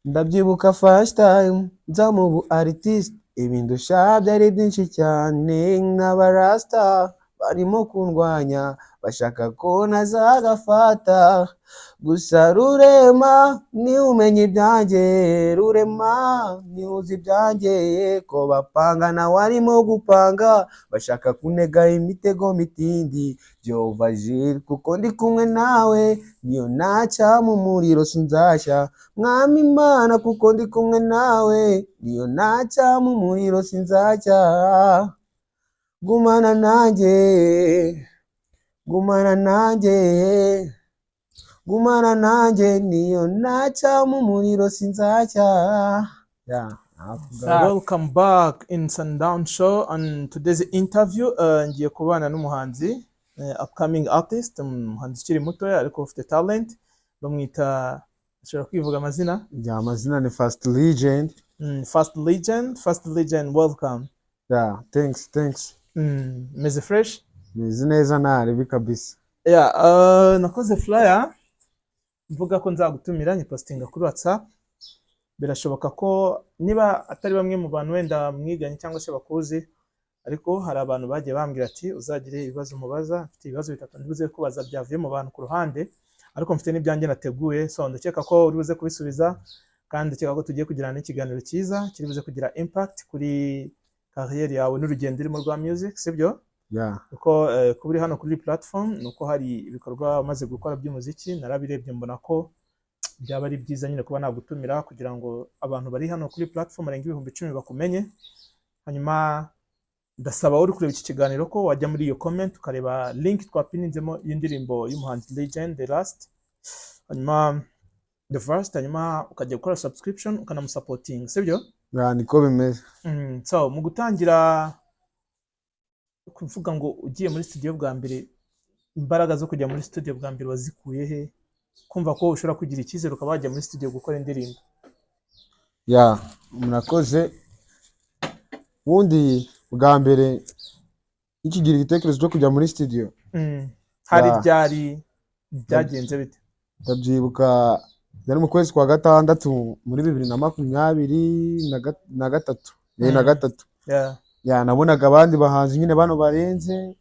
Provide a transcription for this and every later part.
ndabyibuka first time nza mu bu artist ibindusha byari byinshi cyane nk'abarasta barimo kundwanya bashaka ko nazagafata gusa rurema ni umenye ibyanjye rurema ni uzi ibyanjye ko bapanga nawe arimo gupanga bashaka kunega imitego mitindi Jehova Jire kuko ndi kumwe nawe niyo naca mu muriro sinzashya mwami Imana kuko ndi kumwe nawe niyo naca mu muriro sinzajya gumana nanjye gumana nanjye gumana nanjye niyo naca mu muriro sinzajya. Welcome back in Sundown Show. On today's interview ngiye kubana n'umuhanzi upcoming artist, umuhanzi ukiri mutoya ariko ufite talent, bamwita ashobora kwivuga amazina. Amazina ni First Legend. First Legend, welcome. Thanks. Meze fresh? Meze neza narebi kabisa. Nakoze flyer mvuga ko nzagutumira nyipostinga kuri WhatsApp. Birashoboka ko niba atari bamwe mu bantu wenda mwiganye cyangwa se bakuzi, ariko hari abantu bagiye bambwira ati uzagire ibibazo mubaza, mfite ibibazo bitatu ndibuze kubaza byavuye mu bantu ku ruhande, ariko mfite n'ibyanjye nateguye, so ndakeka ko uri buze kubisubiza, kandi ndakeka ko tugiye kugirana n'ikiganiro cyiza kiri buze kugira impact kuri career yawe n'urugendo urimo rwa music, sibyo? Uko kuba uri hano kuri platform nuko hari ibikorwa umaze gukora by'umuziki, narabirebye mbona ko byaba ari byiza nyine kuba nagutumira kugira ngo abantu bari hano kuri platform arenga 10,000 bakumenye. Hanyuma ndasaba uri kureba iki kiganiro ko wajya muri iyo comment ukareba link twapininzemo y'indirimbo y'umuhanzi Legend The Last, hanyuma The First, hanyuma ukajya gukora subscription ukanamusupporting, sibyo? Niko bimeze. So mu gutangira kuvuga ngo ugiye muri studio bwa mbere, imbaraga zo kujya muri studio bwa mbere wazikuye he? Kumva ko ushobora kugira icyizere ukaba wajya muri studio gukora indirimbo? Murakoze. Wundi bwa mbere ikigira igitekerezo cyo kujya muri studio hari byari byagenze bite? Ndabyibuka yari mu kwezi kwa gatandatu muri 2023. Nabonaga abandi bahanzi nyine bano barenze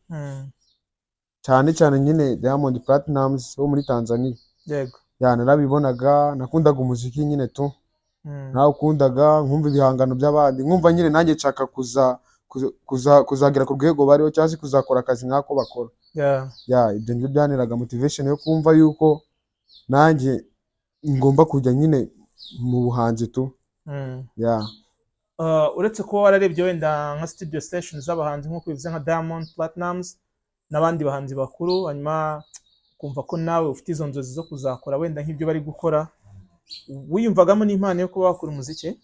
cyane nyine Diamond Platnumz wo muri Tanzania. Yego. Narabibonaga, nakundaga umuziki nyine tu. Nawukundaga, nkumva ibihangano by'abandi, nkumva nyine nanjye nshaka kuzagera ku rwego bariho cyangwa kuzakora akazi nk'ako bakora. Ibyo nibyo byaneraga motivation yo kumva yuko nanjye ngomba kujya nyine mu buhanzi tu. Uretse ko wararebye wenda nka studio station z'abahanzi nk'uko bivuze nka Diamond Platnumz n'abandi bahanzi bakuru, hanyuma kumva ko nawe ufite izo nzozi zo kuzakora wenda nk'ibyo bari gukora, wiyumvagamo n'impano yo kuba wakora umuziki?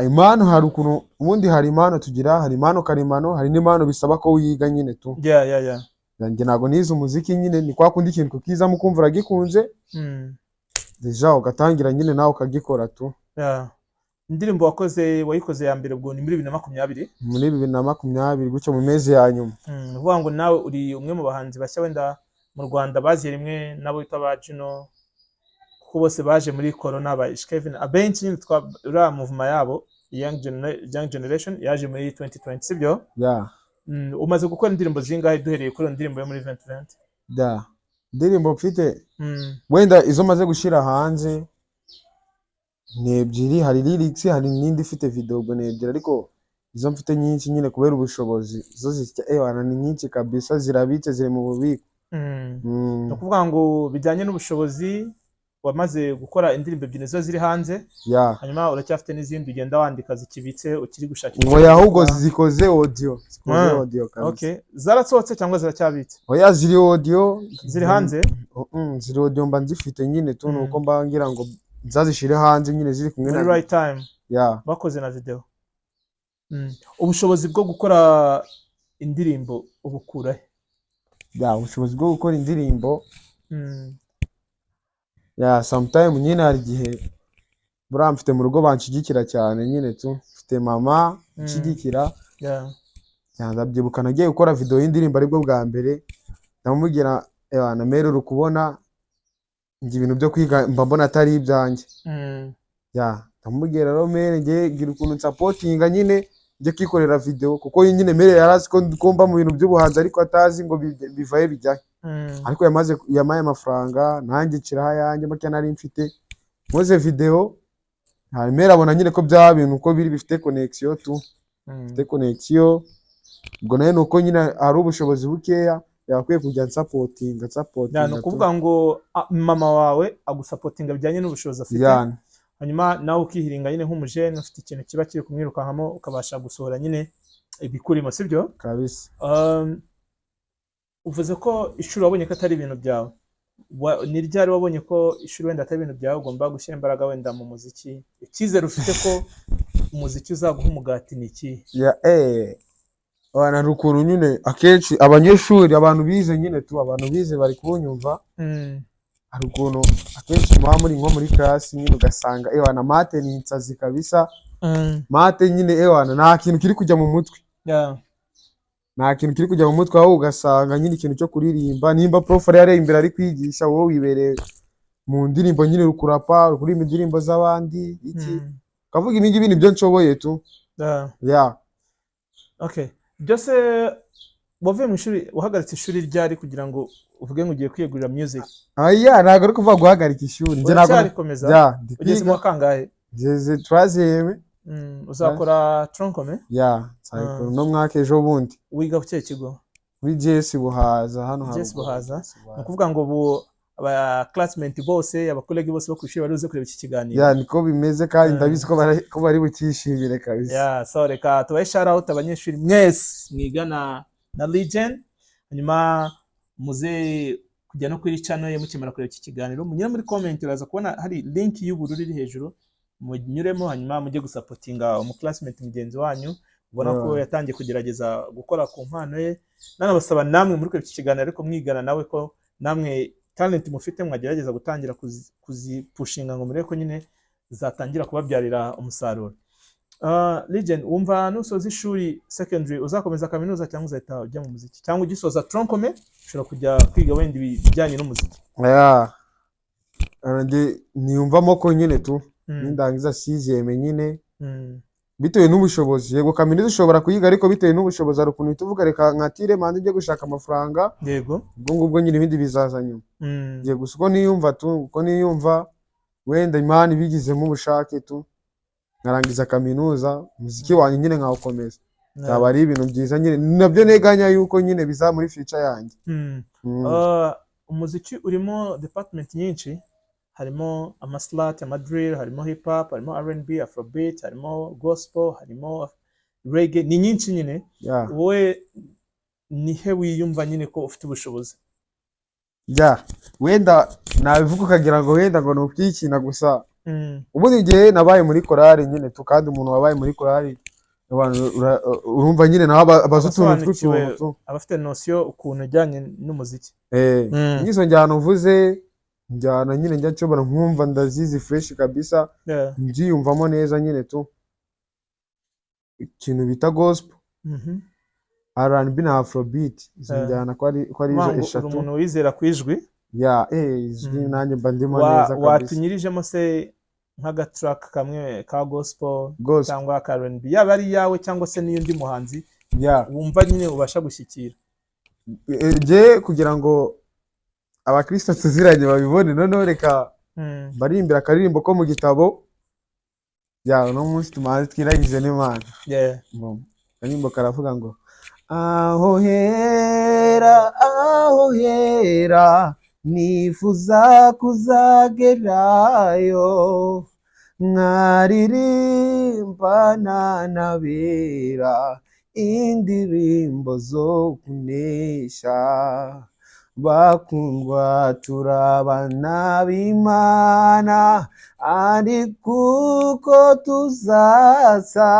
Impano hari ukuntu ubundi hari impano tugira, hari impano karemano, hari n'impano bisaba ko wiga nyine tu. Njye ntabwo nize umuziki nyine, ni kwa kundi ikintu kukiza mukumva uragikunze deja ugatangira nyine nawe ukagikora tu. Indirimbo wayikoze ya mbere ubwo ni muri 2020? Muri 2020 gutyo mu mezi ya nyuma. Uvuga ngo nawe uri umwe mu bahanzi bashya wenda mu Rwanda baziye rimwe nabo bita ba Juno, kuko bose baje muri corona, ba Kevin abenshi nyine twara movement yabo young generation yaje muri 2020, sibyo? Umaze gukora indirimbo zingahe duhereye kuri indirimbo yo muri 2020? Indirimbo mfite wenda izo maze gushira hanze ni ebyiri, hari lyrics, hari n'indi ifite video, ubwo ni ebyiri, ariko izo mfite nyinshi nyine kubera ubushobozi zo ni nyinshi kabisa, zirabitse ziri mu bubiko. No kuvuga ngo bijyanye n'ubushobozi wamaze gukora indirimbo ebyiri zo ziri hanze, hanyuma uracyafite n'izindi ugenda wandika zikibitse ukiri gushakira? Oya, ahubwo zikoze audio, kabisa. Okay, zarasohotse cyangwa ziracyabitse? Oya, ziri audio, ziri hanze. Ziri audio mba nzifite nyine tu, nuko mbangira ngo nzazishire hanze nyine ziri kumwe na right time. Bakoze na video. Ubushobozi bwo gukora indirimbo ubukura he? Ubushobozi bwo gukora indirimbo sometime nyine hari igihe buriya mfite mu rugo banshigikira cyane nyine tu, mfite mama nshigikira. Ndabyibuka nagiye gukora video y'indirimbo aribwo bwa mbere, ndamubwira na mere uri kubona njye ibintu byo kwiga mba mbona atari ibyanjye. Mm. Ya ndamubwira rero mere njye gira ukuntu nsapotinga nyine njye kwikorera video kuko nyine mere yarazi ko mba mu bintu by'ubuhanzi ariko atazi ngo bivaye bijyahe. Mm. Ariko yamaye amafaranga nanjye nshyiraho ayanjye make nari mfite nkoze video, mere abona nyine ko bya bintu uko biri bifite connection tu bifite connection. Ubwo nayo nuko nyine ari ubushobozi bukeya yakwiye kujya nsapotinga ni ukuvuga ngo mama wawe agusapotinga bijyanye n'ubushobozi afite, yani hanyuma nawe ukihiringa nyine nk'umujene ufite ikintu kiba kiri kumwirukankamo ukabasha gusohora nyine ibikurimo, sibyo? kabisa. Uvuze ko ishuri wabonye ko atari ibintu byawe, ni ryari wabonye ko ishuri wenda atari ibintu byawe ugomba gushyira imbaraga wenda mu muziki? Icyizere ufite ko umuziki uzaguha umugati ni iki? Abana rukuru nyine akenshi abanyeshuri abantu bize nyine tu abantu bize bari kunyumva. Hari ukuntu akenshi muba muri nko muri class nyine ugasanga ewana mate ni insazi kabisa. Mate nyine ewana nta kintu kiri kujya mu mutwe. Nta kintu kiri kujya mu mutwe aho ugasanga nyine ikintu cyo kuririmba nimba prof yari imbere ari kwigisha wowe wibereye mu ndirimbo nyine rukurapa kuri indirimbo z'abandi iki kavuga ibingi ibintu byo nshoboye tu. Okay. Byose wavuye mu ishuri wahagaritse ishuri ryari kugira ngo uvuge ngo ugiye kwiyegurira music? Ntabwo ari kuvuga guhagarika ishuri, njye ntabwo ugeze mu kangahe? Ngeze troisième. Uzakora troncome? Nzakora no mwaka ejo bundi. Wiga ku kihe kigo? Muri JS Buhaza hano hano. JS Buhaza. Ni ukuvuga ngo ubu aba classmate bose abakolegi bose bo ku ishuri bari uze kureba iki kiganiro. Niko bimeze kandi ndabizi ko bari bukishimire kabisa. So reka tubahe shout out abanyeshuri mwese mwigana na Legend, hanyuma muze kujya no kuri channel ye mukimara kureba iki kiganiro munyura muri comment uraza kubona hari link y'ubururu iri hejuru, munyuremo hanyuma mujye gusapotinga umu classmate mugenzi wanyu ubona ko yatangiye kugerageza gukora ku mpano ye. Nanabasaba namwe muri kureba iki kiganiro ariko mwigana nawe ko namwe talent mufite mwagerageza gutangira kuzipushinga ngo mureko nyine zatangira kubabyarira umusaruro. Legend, wumva nusoza ishuri secondary uzakomeza kaminuza cyangwa uzahita ujya mu muziki, cyangwa ugisoza troncome ushobora kujya kwiga wenda ibijyanye n'umuziki? Niyumvamo ko nyine tu nindangiza 6ème nyine bitewe n'ubushobozi. Yego kaminuza ushobora kuyiga ariko bitewe n'ubushobozi ari ukuntu tuvuga reka nkatire mande njye gushaka amafaranga. Yego ubwo nyine ibindi bizaza nyuma. Yego uko niyumva tu uko niyumva wenda Imana ibigizemo ubushake tu nkarangiza kaminuza umuziki wanjye nyine nkawukomeza. Byaba ari ibintu byiza nyine nabyo neganya yuko nyine biza muri future yanjye. Umuziki urimo department nyinshi, harimo amaslat, amadrill, harimo hip hop, harimo R&B, afrobeat, harimo gospel, harimo reggae, ni nyinshi nyine. Wowe nihe wiyumva nyine ko ufite ubushobozi? Wenda nabivuga ukagira ngo wenda ngo nukwikina gusa. Ubundi igihe nabaye muri korali nyine tu kandi umuntu wabaye muri korali urumva nyine nawe abazutuntu tw'utuntu abafite notion ukuntu ijyanye n'umuziki. Ngizo njyana uvuze njyana nyine njya nshobora nkumva ndazizi fresh kabisa. Njiyumvamo neza nyine tu ikintu bita gospel, R&B na afrobeat. Izo njyana ko ari izo eshatu. Umuntu wizera kwijwi izwi nanjye mba ndimo neza kabisa. Watunyirijemo se nk'aga track kamwe ka gospel cyangwa ka R&B yaba ari yawe cyangwa se n'undi muhanzi wumva nyine ubasha gushyikira? Kugira ngo abakristo tuziranye babibone noneho reka bari imbere akaririmbo ko mu gitabo no munsi tumaze twiragize n'Imana. Akaririmbo karavuga ngo aho hera nifuza kuzagerayo nkaririmbana n'abera indirimbo zo kunesha. Bakundwa turabana b'Imana ariko uko tuzasa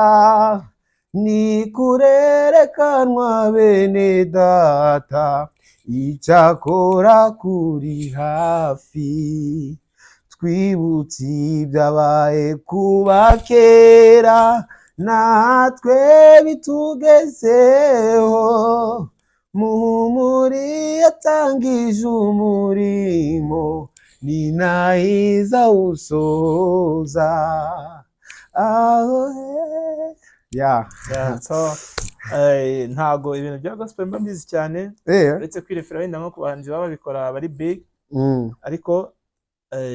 ni kurerekanwa bene data. Icyakora kuri hafi twibutse ibyabaye kuba kera natwe bitugezeho. Muhumuri yatangije umurimo ninaheza usoza aho ya Yeah, so ntago ibintu bya gospel mba mbizi cyane, uretse kwirefera wenda nko ku bahanzi baba babikora bari big, ariko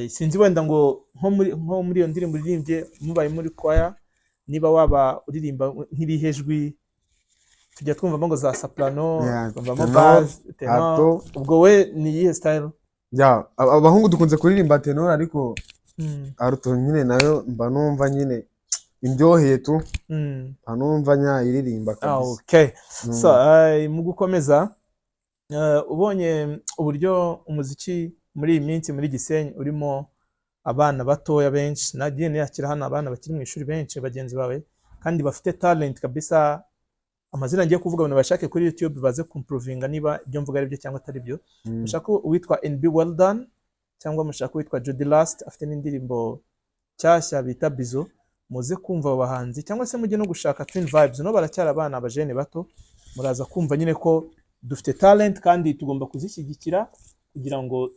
sinzi wenda ngo nko muri iyo ndirimbo uririmbye mubaye muri choir, niba waba uririmba nk'irihejwi tujya twumvamo ngo za soprano, twumvamo bass, tenor, ubwo we ni iyihe style? abahungu dukunze kuririmba tenor, ariko aruto nyine nayo mba numva nyine indyoheye tu, mba numva nyayiririmba kabisa. Okay, so mu gukomeza, ubonye uburyo umuziki muri iyi minsi muri Gisenyi urimo abana batoya benshi, nagiye niyakira hano abana bakiri mu ishuri benshi bagenzi bawe kandi bafite talent kabisa, amazina ngiye kuvuga abantu bashake kuri YouTube baze kumprovinga niba ibyo mvuga ari byo cyangwa atari byo. Mushaka uwitwa NB Well Done cyangwa mushaka uwitwa Jody Last afite n'indirimbo cyashya bita Bizo, muze kumva abo bahanzi, cyangwa se mujye no gushaka Twin Vibes, no baracyari abana abajene bato, muraza kumva nyine ko dufite talent kandi tugomba kuzishyigikira kugira ngo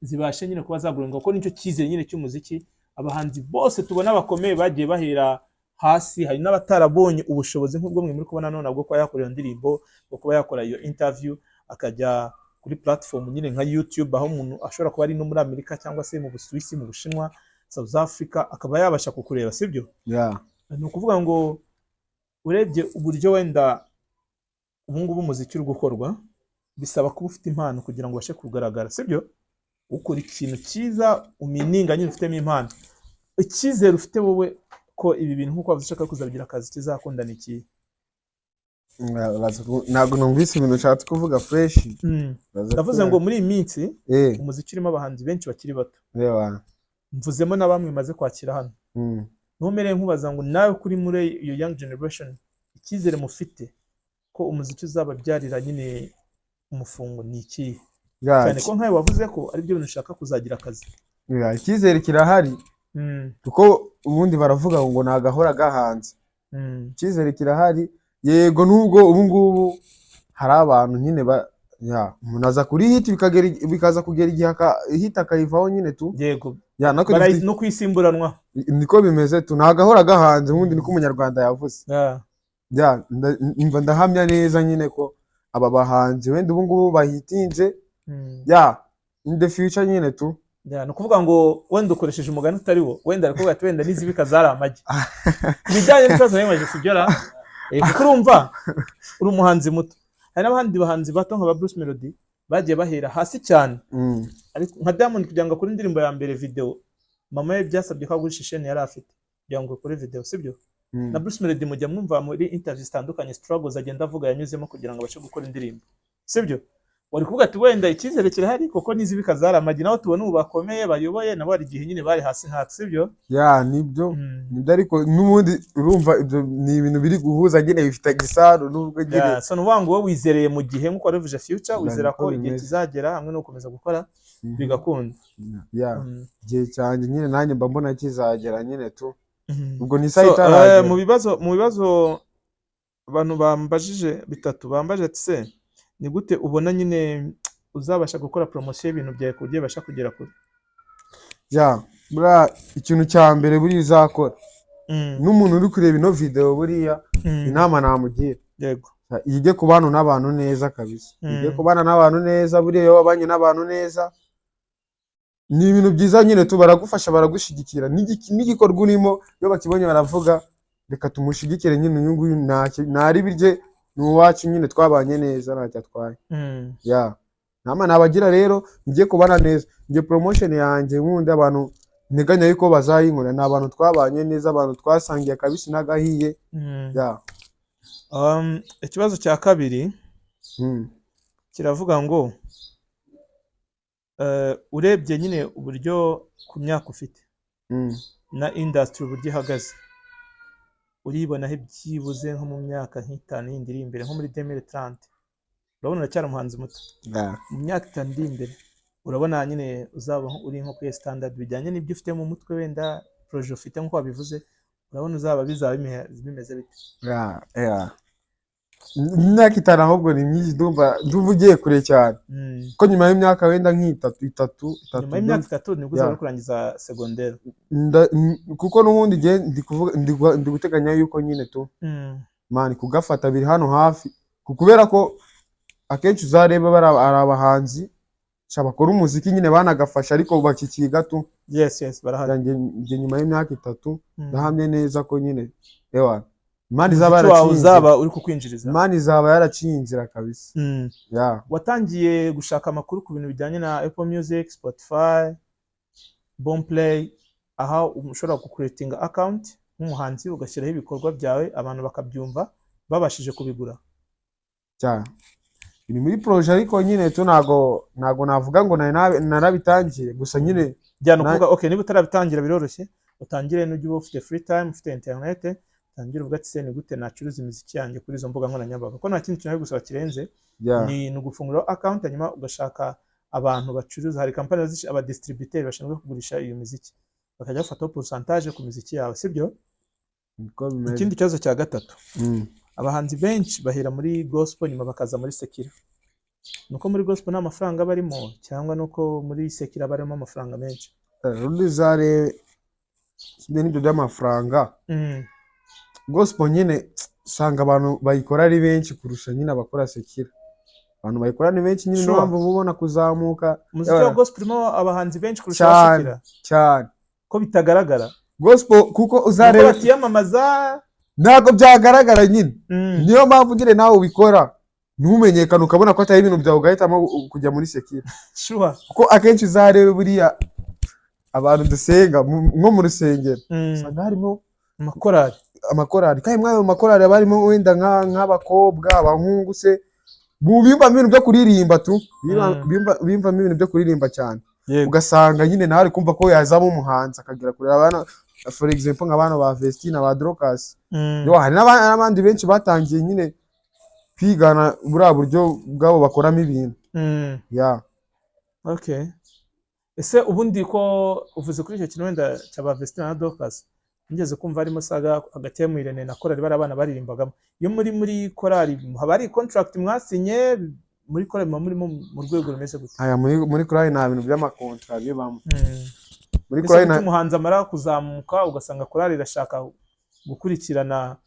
zibashe nyine kuba zagurenga, kuko nicyo cyizere nyine cy'umuziki. Abahanzi bose tubona bakomeye bagiye bahera hasi, hari n'abatarabonye ubushobozi nk'ubwo mwe muri kubona none bwo kuba yakora iyo ndirimbo, bwo kuba yakora iyo interview akajya kuri platform nyine nka YouTube, aho umuntu ashobora kuba ari no muri Amerika cyangwa se mu Busuwisi, mu Bushinwa, South Africa, akaba yabasha kukureba, sibyo? Ni ukuvuga ngo urebye uburyo wenda ubu ngubu umuziki uri gukorwa, bisaba kuba ufite impano kugira ngo ubashe kugaragara, sibyo? Ukora ikintu cyiza umininga nyine ufitemo impano, icyizere ufite wowe ko ibi bintu nk'uko wavuze ushaka kuzabigira akazi kizakunda ni iki? Ntabwo numvise ibintu ushatse kuvuga fresh. Ndavuze ngo muri iyi minsi umuziki urimo abahanzi benshi bakiri bato, mvuzemo na bamwe maze kwakira hano, ntumereye nkubaza ngo nawe kuri muri iyo young generation icyizere mufite ko umuziki uzababyarira nyine umufungo ni iki? Cyane ko nkawe wavuze ko ari byo bintu ushaka kuzagira akazi. Icyizere kirahari, kuko ubundi baravuga ngo nagahora gahanze. Icyizere kirahari, yego, nubwo ubu ngubu hari abantu nyine umuntu aza kuri hit bikaza kugera igihe hit akayivaho nyine tu, yego, no kwisimburanwa, niko bimeze tu, nagahora gahanze, ubundi niko umunyarwanda yavuze. Ndahamya neza nyine ko aba bahanzi wenda ubu ngubu bahitinze in the future nyine tu. Ni ukuvuga ngo wenda ukoresheje umugani utari wo, wenda ariko ati wenda n'izibika zari amagi. Ibijyanye n'ikibazo n'image sibyo ra, kuko urumva uri umuhanzi muto, hari n'abandi bahanzi bato nka ba Bruce Melody bagiye bahera hasi cyane, ariko nka Diamond kugira ngo akore indirimbo ya mbere video, mama ye byasabye ko agurisha isheni yari afite kugira ngo akore video, sibyo? Na Bruce Melody mujya mwumva muri interviews zitandukanye struggles agenda avuga yanyuzemo kugira ngo abashe gukora indirimbo, sibyo? Wari kuvuga ati wenda icyizere kirahari kuko n'izibika zari amagi, naho tubona ubu bakomeye bayoboye nabo hari igihe nyine bari hasi nka, sibyo? Nibyo ariko n'ubundi urumva ibyo ni ibintu biri guhuza nyine bifite gisaro n'ubwo nyine. So nubango wowe wizereye mu gihe nk'uko warevuze future, wizera ko igihe kizagera hamwe no gukomeza gukora bigakunda. Igihe cyanjye nyine nanjye mba mbona kizagera nyine tu, ubwo ni sayita. Mu bibazo abantu bambajije bitatu, bambaje ati se ni gute ubona nyine uzabasha gukora promotion y'ibintu byawe ku buryo basha kugera kure? Buriya ikintu cya mbere buriya uzakora, n'umuntu uri kureba ino video buriya inama namugira, yego, yige kubana n'abantu neza kabisa, yige kubana n'abantu neza. Buriya iyo wabanye n'abantu neza ni ibintu byiza nyine tu, baragufasha baragushyigikira, n'igikorwa urimo iyo bakibonye baravuga reka tumushyigikire nyine, uyu nguyu ntari birye ni uwacu nyine, twabanye neza ntacyo atwaye. Nama nabagira rero, ngiye kubana neza, ngiye promotion yanjye wundi abantu nteganya yuko bazayinkora ni abantu twabanye neza, abantu twasangiye akabisi n'agahiye. Ikibazo cya kabiri kiravuga ngo urebye nyine uburyo ku myaka ufite na industry uburyo ihagaze, uribonaho ibyibuze nko mu myaka nk'itanu yindi iri imbere, nko muri 2030 urabona uracyari umuhanzi muto, mu myaka 5 iri imbere urabona nyine uzaba uri nko kuri standard bijyanye n'ibyo ufite mu mutwe, wenda projet ufite nk'uko wabivuze, urabona bizaba bimeze bite? imyaka 5 ahubwo ni myinshi, ndumva ugiye kure cyane, ko nyuma y'imyaka wenda nk'itatu nyuma y'imyaka 3 nibwo uzaba uri kurangiza secondaire. kuko n'ubundi ndi guteganya yuko nyine tu mani kugafata biri hano hafi, kubera ko akenshi uzareba ari abahanzi bakora umuziki nyine banagafasha ariko bakikiga tu. Yes barahari. Njye nyuma y'imyaka 3 ndahamye neza ko nyine ewa Imana izaba uri kukwinjiriza, Imana izaba yaraciye inzira kabisa. Watangiye gushaka amakuru ku bintu bijyanye na Apple Music, Spotify, Boomplay, aha ushobora gucreatinga account nk'umuhanzi ugashyiraho ibikorwa byawe abantu bakabyumva babashije kubigura cyane. Ni muri projet ariko nyine tu ntago navuga ngo narabitangiye gusa nyine byano kuvuga okay, niba utarabitangira biroroshye, utangire n'ujye uba ufite free time, ufite internet, utangire uvuga ati se ni gute nacuruza imiziki yanjye kuri izo mbuga nkoranyambaga, ko nta kintu cyo gusaba kirenze ni ugufungura account hanyuma ugashaka abantu bacuruza. Hari company aba distributeur bashinzwe kugurisha iyo miziki, bakajya bafata pourcentage ku miziki yawe, sibyo? Ikindi kibazo cya gatatu, abahanzi benshi bahera muri gospel nyuma bakaza muri sekira. Nuko muri gospel nta mafaranga barimo cyangwa nuko muri sekira barimo amafaranga menshi? Rundi zare n'ibyo by'amafaranga. Gospel nyine usanga abantu bayikora ari benshi kurusha nyine abakora sekira. Abantu bayikora ni benshi nyine, mpamvu ubona kuzamuka muziki wa gospel mo abahanzi benshi kurusha sekira cyane, ko bitagaragara. Gospel kuko uzareba batiyamamaza ntago byagaragara nyine, niyo mpamvu nyine nawe ubikora ntumenyekana ukabona ko atari ibintu byawe ugahitamo kujya muri sekira. Kuko akenshi uzarebe buriya abantu dusenga nko mu rusengero usanga harimo amakorari kandi mwayo makorari barimo wenda nk'abakobwa abahungu se bumva ibintu byo kuririmba tu, bimva ibintu byo kuririmba cyane, ugasanga nyine nawe ari kumva ko yazaba umuhanzi akagira kureba abana, for example nk'abana ba Vestina ba Drocas. Hari n'abandi benshi batangiye nyine kwigana buriya buryo bwabo bakoramo ibintu. Okay, ese ubundi ko uvuze kuri icyo kintu wenda cya ba Vestina na Drocas, ngeze kumva harimo saga hagati ya Mwirene na korali bari abana baririmbagamo. Iyo muri korali haba ari contract mwasinye, muri korali muri mu rwego rumeze gute? Aya muri korali nta bintu by'amakontra bibamo. Muri korali nta umuhanzi amara kuzamuka ugasanga korali irashaka gukurikirana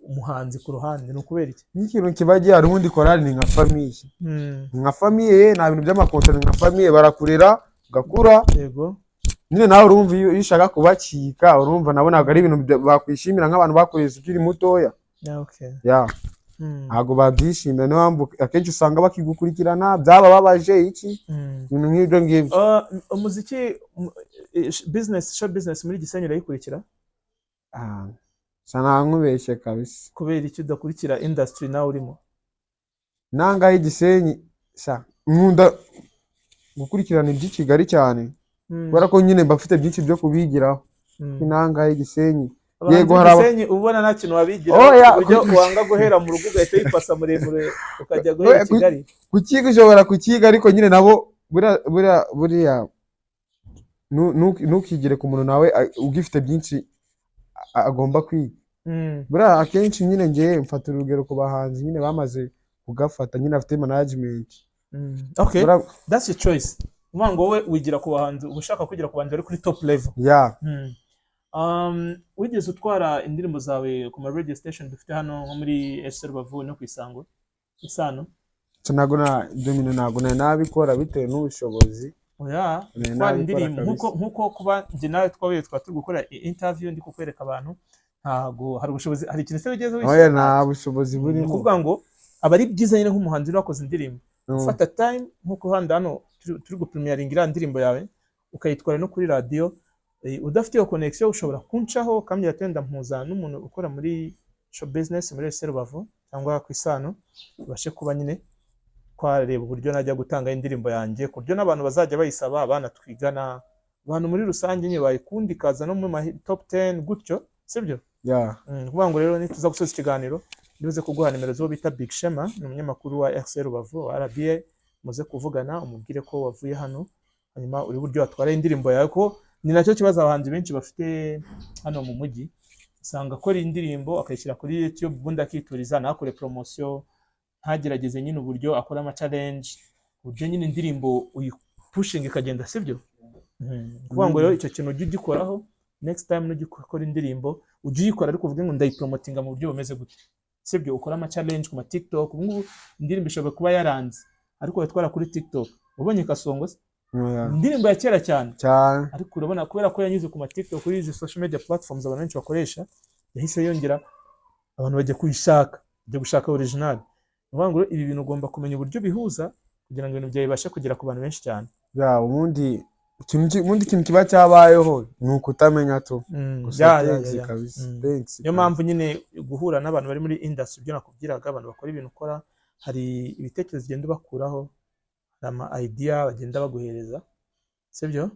umuhanzi ku ruhande, no kubera iki? N'ikintu kibagiye hari ubundi korali ni nka famille. Nka famille nta bintu by'amakontra, nka famille barakurera ugakura. Yego. Nyine nawe urumva iyo ushaka kubacika urumva nabo ntabwo ari ibintu bakwishimira nk'abantu bakoreza ukiri mutoya. Okay. Ntabwo babyishimira, niyo mpamvu akenshi usanga bakigukurikirana byaba babaje iki ibintu nk'ibyo ngibyo. Umuziki show business muri Gisenyi urayikurikira? Sana nkubeshye kabisa. Kubera iki udakurikira industry nawe urimo? Nangahe Gisenyi nkunda gukurikirana iby'Kigali cyane, kubera ko nyine bafite byinshi byo kubigiraho. Nangahe Gisenyi, yego hari Gisenyi ubona nta kintu wabigira, uburyo wanga guhera mu rugo ugahita yipasa muremure ukajya guhera Kigali. Kukiga ushobora kukiga ariko nyine nabo buriya ntukigire ku muntu nawe ugifite byinshi agomba kwiga. Buriya akenshi nyine ngiye mfata urugero ku bahanzi nyine bamaze kugafata, nyine afite management. Okay, that's your choice. Ngo wowe wigira ku bahanzi, ushaka kugira ku bahanzi bari kuri top level. Wigeze utwara indirimbo zawe ku ma radio station dufite hano nko muri SR Rubavu no ku Isango Isano? Ntago nabikora bitewe n'ubushobozi. Twara indirimbo nkuko kuba njye nawe twabaye turi gukora interview ndi kukwereka abantu, ntago hari ubushobozi, hari ikintu se wigeze wishyura? Nta bushobozi burimo. Kuvuga ngo abari byiza nyine nk'umuhanzi urakoze indirimbo ufata time nkuko hano turi gupremieringira indirimbo yawe ukayitwara no kuri radio, udafite iyo connection ushobora kuncaho kandi yatenda mpuza n'umuntu ukora muri show business muri SR Rubavu cyangwa ku Isano, ubashe kuba nyine twareba uburyo najya gutanga indirimbo yanjye ku buryo n'abantu bazajya bayisaba, abana twigana, abantu muri rusange nyine bayikundi kaza no mu top 10 gutyo, sibyo? Kuvuga ngo rero nituza gusoza ikiganiro ndibuze kuguha nimero zo bita Big Shema, ni umunyamakuru wa SR Rubavu wa RBA, muze kuvugana umubwire ko wavuye hano, hanyuma uri buryo atwara indirimbo yawe, ko ni nacyo kibazo abahanzi benshi bafite hano mu mujyi. usanga akora indirimbo akayishyira kuri YouTube ubundi akituriza ntakore promotion, ntagerageze nyine uburyo akora ama challenge, uburyo nyine indirimbo uyipushinga ikagenda, sibyo? Kuvuga ngo rero icyo kintu ujye ugikoraho, next time nujya ukora indirimbo ujye uyikora ariko uvuge ngo ndayipromotinga mu buryo bumeze gute, sibyo? Ukora ama challenge ku ma TikTok. Ubu ngubu indirimbo ishobora kuba yaranze ariko yatwara kuri TikTok. Ubonye Kasongo se indirimbo ya kera cyane, ariko urabona kubera ko yanyuze ku ma TikTok, kuri izi social media platforms abantu benshi bakoresha, yahise yongera abantu bajya kuyishaka, bajya gushaka original. Uvuga ngo ibi bintu ugomba kumenya uburyo bihuza kugira ngo ibintu byawe bibashe kugera ku bantu benshi cyane. ubundi ikintu kiba cyabayeho ni ukutamenya tu. Niyo mpamvu nyine guhura n'abantu bari muri industry, ibyo nakubwiraga, abantu bakora ibintu ukora, hari ibitekerezo ugenda bakuraho, hari ama idea bagenda baguhereza, sibyo?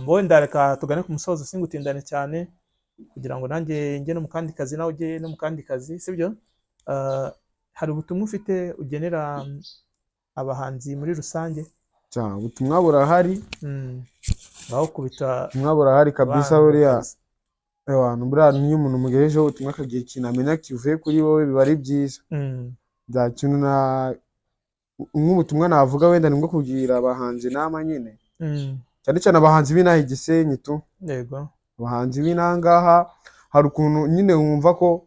Wenda reka tugane ku musozo singutindane cyane kugira ngo nanjye njye no mu kandi kazi nawe ujye no mu kandi kazi, sibyo? Hari ubutumwa ufite ugenera abahanzi muri rusange? Ubutumwa burahari, aho kubita ubutumwa burahari kabisa. Buriya buriya niyo umuntu umugejejeho ubutumwa akagira ikintu amenya kivuye kuri wowe biba ari byiza. Bya kintu nk'ubutumwa navuga wenda ni bwo kugira abahanzi inama nyine, cyane cyane abahanzi b'inaha i Gisenyi tu. Yego, abahanzi b'inangaha hari ukuntu nyine wumva ko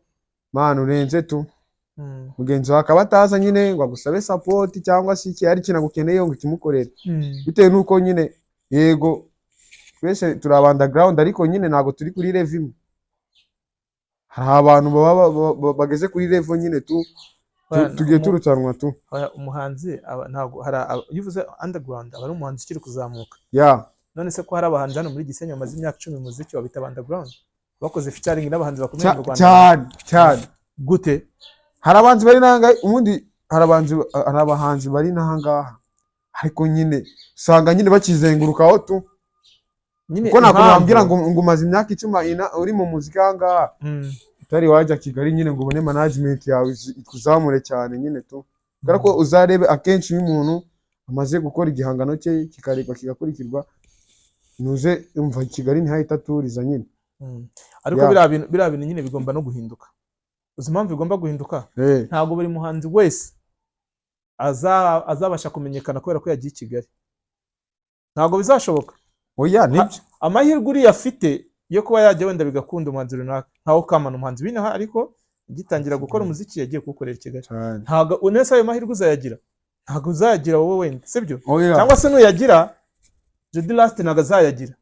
mana urenze tu, mugenzi wawe akaba ataza nyine ngo agusabe support cyangwa se iki ari ikintu agukeneye ngo ukimukorere, bitewe n'uko nyine yego twese turi underground ariko nyine ntabwo turi kuri level imwe. Hari abantu bageze kuri level nyine tu, tugiye turutanwa tu. Umuhanzi ntabwo yuvuze underground aba ari umuhanzi ukiri kuzamuka. None se ko hari abahanzi hano muri Gisenyi bamaze imyaka 10 mu muziki babita underground, bakoze featuring n'abahanzi bakomeye mu Rwanda cyane gute? Hari abahanzi bari nanga ubundi, hari abahanzi bari nahangaha ariko nyine usanga nyine bakizengurukaho tu. Ko nakumbwira ngo umaze imyaka 10 uri mu muziki ahangaha, utari wajya Kigali nyine ngo ubone management yawe ikuzamure cyane nyine tu. Kubera ko uzarebe akenshi iyo umuntu amaze gukora igihangano cye kikarekwa kigakurikirwa, nuze umva Kigali ntihahita aturiza nyine. Ariko biriya bintu nyine bigomba no guhinduka. Uzi impamvu bigomba guhinduka? Ntabwo buri muhanzi wese azabasha kumenyekana kubera ko yagiye i Kigali. Ntabwo bizashoboka. Oya nibyo. Amahirwe uri afite yo kuba yajya wenda bigakunda umuhanzi runaka, ntaho kamana umuhanzi w'inaha ariko gitangira gukora umuziki yagiye kuwukorera i Kigali. Ntabwo unese ayo mahirwe uzayagira, ntabwo uzayagira wowe wenda, sibyo? Cyangwa se nuyagira Jody Last ntabwo azayagira.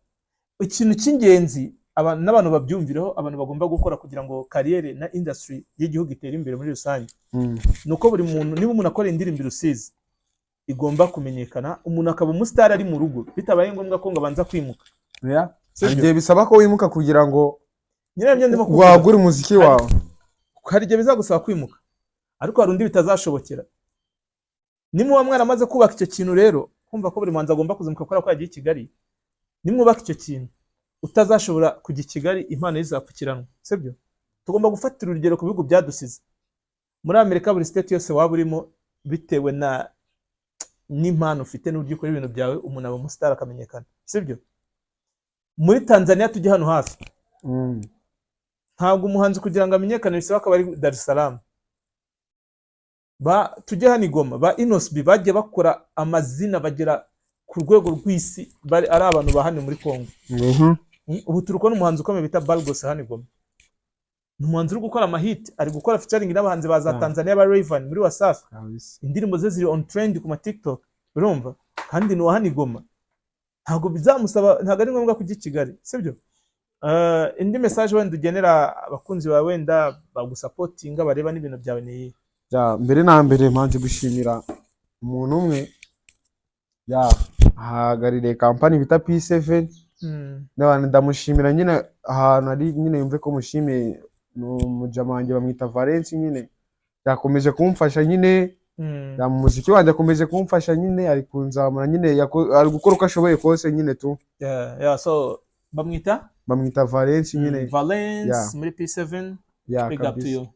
Ikintu cy'ingenzi n'abantu babyumvireho, abantu bagomba gukora kugira ngo kariyeri na industry y'igihugu itere imbere muri rusange, nuko buri muntu, niba umuntu akora indirimbo Rusizi igomba kumenyekana, umuntu akaba umustar ari mu rugo bitabaye ngombwa ko ngabanza kwimuka. Igihe bisaba ko wimuka kugira ngo nyine ndimo wagure umuziki wawe, hari igihe bizagusaba kwimuka, ariko hari undi bitazashobokera. Nimuba mwaramaze kubaka icyo kintu rero, kumva ko buri muhanzi agomba kuzamuka kubera ko yagiye i Kigali, nimwubaka icyo kintu utazashobora kujya i Kigali impano yizapfukiranwa, sibyo? Tugomba gufatira urugero ku bihugu byadusize. Muri Amerika buri state yose waba urimo bitewe n'impano ufite n'uburyo ukora ibintu byawe, umuntu aba umustar akamenyekana, sibyo? Muri Tanzania tujye hano hafi, ntabwo umuhanzi kugira ngo amenyekane bisaba ko bari Dar es Salaam. Tujye hano i Goma, ba Inosbi bagiye bakora amazina bagera ku rwego rw'isi, ari abantu ba hano muri Kongo. Ubu turi kubona umuhanzi ukomeye bita Balgos hano i Goma. Ni umuhanzi uri gukora amahit, ari gukora featuring n'abahanzi ba za Tanzania ba Rayvanny muri Wasafi. Indirimbo ze ziri on trend ku ma TikTok, urumva? Kandi ni wa hano i Goma. Ntabwo bizamusaba, ntabwo ari ngombwa kujya i Kigali, sibyo? Indi message wenda ugenera abakunzi bawe wenda bagusupportinga bareba n'ibintu byawe ni mbere na mbere manje gushimira umuntu umwe ahagarariye company bita P7. Ndamushimira nyine ahantu ari nyine yumve ko mushimiye, n'umujamange bamwita Valence nyine yakomeje kumfasha nyine, mu muziki wanjye akomeje kumfasha nyine, ari kunzamura nyine, ari gukora uko ashoboye kose nyine tu. So bamwita Valence nyine, Valence muri P7. Big up to you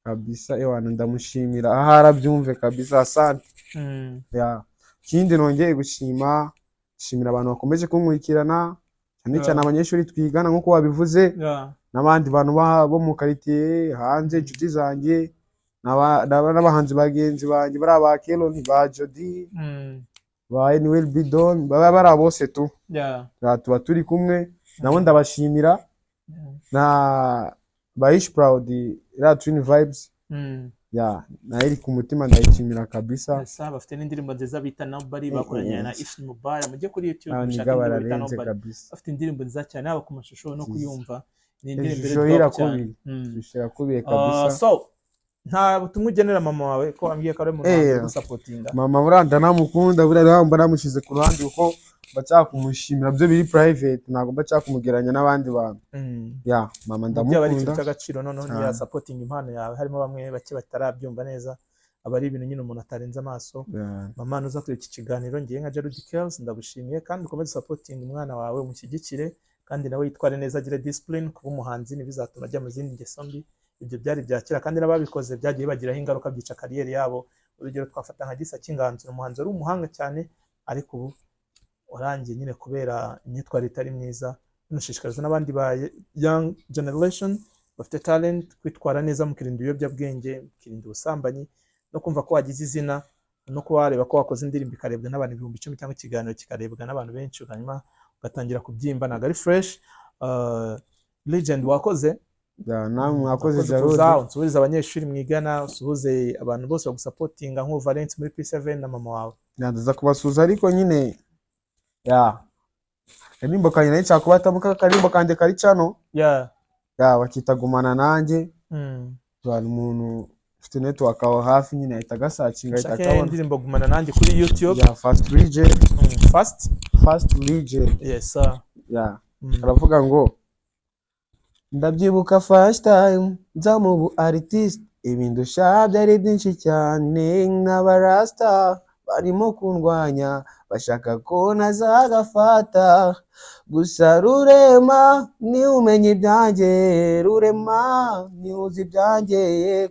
kabisa. Ndamushimira aho arabyumve kabisa, asante. Kindi nongeye gushimira abantu bakomeje kunkurikirana, cyane cyane abanyeshuri twigana nk'uko wabivuze. n'abandi bantu bo mu quartier hanze inshuti zanjye n'abahanzi bagenzi banjye bari aba Kelon ba Jody ba Anywel Bidon baba bari bose tu tuba turi kumwe nabo ndabashimira na Baish Proud ira Twin Vibes na iri ku mutima ndayishimira kabisa. Bafite n'indirimbo nziza bita Nobody bakoranye na Ish Mubaya, mujye kuri YouTube mushaka indirimbo bita Nobody. Bafite indirimbo nziza cyane haba ku mashusho no kuyumva, ni indirimbo irakubiye kabisa. So nta butumwa ugenera mama wawe ko ambwiye ko ari mu Rwanda gusapotinga? Mama buranda namukunda burya mba namushize ku ruhande uko bacaka kumushimira byo biri private, ntago bacaka kumugeranya n'abandi bantu. Mama ndamukunda bari ikintu cy'agaciro, noneho ni ya supporting impano yawe. Harimo bamwe bake batarabyumva neza, aba ari ibintu nyine umuntu atarenze amaso. Mama nuza kuri iki kiganiro, ngiye nka Jared Kells ndagushimiye, kandi ukomeze supporting umwana wawe, umushyigikire kandi nawe yitware neza, agire discipline. Kuba umuhanzi ntibizatuma ajya mu zindi ngeso mbi, ibyo byari byakira kandi n'ababikoze byagiye bagiraho ingaruka, byica kariyeri yabo. Urugero twafata nka Gisa cy'Inganzo, umuhanzi wari umuhanga cyane ariko ubu warangiye nyine kubera imyitwarire itari myiza. Nashishikariza n'abandi ba young generation bafite talent kwitwara neza, mukirinda ibiyobyabwenge, mukirinda ubusambanyi, no kumva ko wagize izina, no kuba wareba ko wakoze indirimbo ikarebwa n'abantu 10,000 cyangwa ikiganiro kikarebwa n'abantu benshi, hanyuma ugatangira kubyimba. Ntabwo ari fresh. Legend wakoze, namwe mwakoze Jarod. Usuhuze abanyeshuri mwigana, usuhuze abantu bose bagusapotinga nko Valence muri P7 na mama wawe. Ndaza kubasuza ariko nyine karimbo kanye nayo cyakubatamuka, karimbo kanje kari cano bakita Gumana Nanjye. Bari umuntu ufite network aho hafi nyine ahita gasacinga ahita kabona indirimbo Gumana Nanjye kuri YouTube. Fast Region. Fast Region. Yes sir. Aravuga ngo ndabyibuka first time nza mu bu artist, ibindusha byari byinshi cyane, n'abarasta barimo kundwanya bashaka ko nazagafata, gusa Rurema ni umenye ibyanjye, Rurema ni uzi ibyanjye,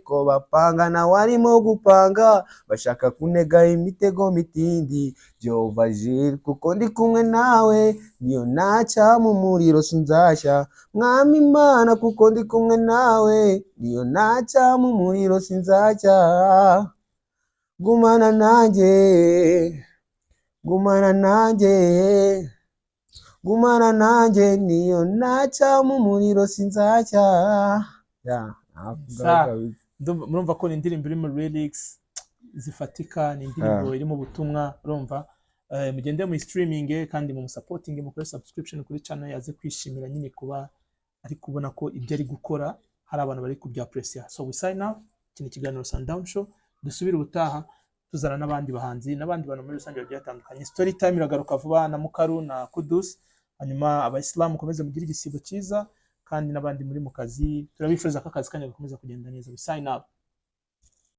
ko bapanga na warimo gupanga, bashaka kunega imitego mitindi, Jehova Jire kuko ndi kumwe nawe, niyo naca mu muriro sinzashya, Mwami Imana kuko ndi kumwe nawe, niyo naca mu muriro sinzashya, Gumana nanjye, Gumana nanjye, Gumana nanjye, niyo naca mu muriro sinzashya. Murumva ko ni indirimbo iri mu lyrics zifatika, ni indirimbo iri mu butumwa. Urumva mugende mu streaming kandi mu supporting, mukore subscription kuri channel yaze kwishimira nyine kuba ari kubona ko ibyo ari gukora hari abantu bari kubya appreciate. So we sign out. Kino kiganiro Sundown Show, dusubire ubutaha tuzana n'abandi bahanzi n'abandi bantu muri rusange bagiye batandukanye. Story time iragaruka vuba na Mukaru na Kudus, hanyuma abayisilamu komeze mugire igisibo cyiza, kandi n'abandi muri mu kazi turabifuriza ko akazi kanyu gakomeza kugenda neza. We sign out.